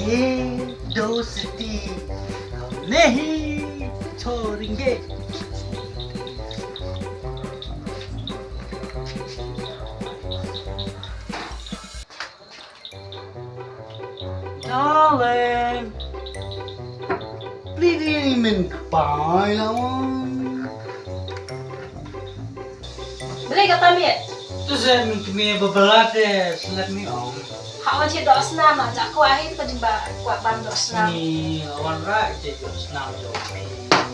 दोस्ती नहीं छोड़ेंगे। Darling, beli dia ni mengepai lawan. Beli kata mi. Tu saya mungkin bebelat deh, selat ni om. Hak macam dok senam lah, jak kuah itu kan jumpa kuah ban dok senam. Ni lawan rak je senam je.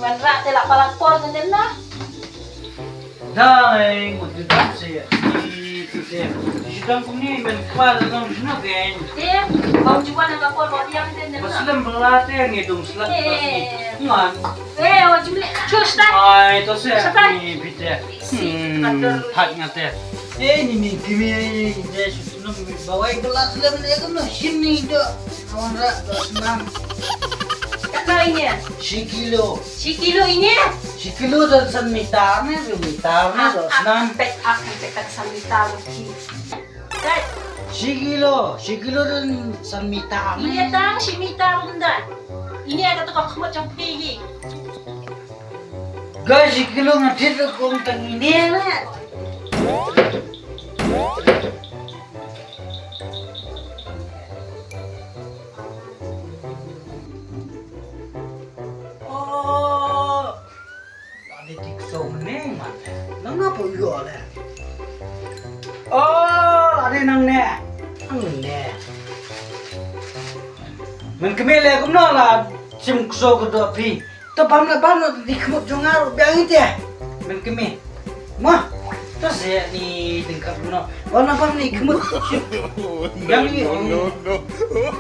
Wan rak telak palapor kan dia. Darling, waktu tu saya itu dia. Sudah kuni mengepai dalam sana kan. Dia, kau jumpa dengan lapor bawa dia kan dia. Muslim belat deh ni dong selat ni. Man. Awak jumpa cus dah. Ay, itu saya Sampai. ni bida. Atur. Tak ngate. Ni ni kimi dia sudah bawa gelas lem ni aku nak sini dah. Lawan rak dah senam. Kata ini. Sikilo. Sikilo ini. Sikilo dah semitar ni dah senam. Pek tak samita lagi. Dai, Sikilo dah semitar ni. ini datang si mita rendah. Ini ada tukang kemut yang pergi. Guys, sikilo ngadir aku tentang ini lah. Oh, ada tikso meneng man. Nang apa yo le? Oh, ada nang ne. Nang ne. Men kemele aku lah sim kso ko do pi. To bam di kemut jongar biang itu ya. Men keme. Mah, terus ya ni tingkat guna. Warna bam ni kemut. Yang ni no.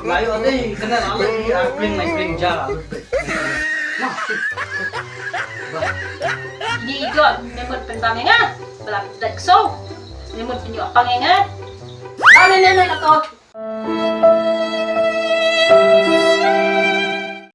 layu ada kena ala di apling jalan. Mah. Ini ikut memang penbangengan. Belum tak so. Memang punya pangengan. Nenek atau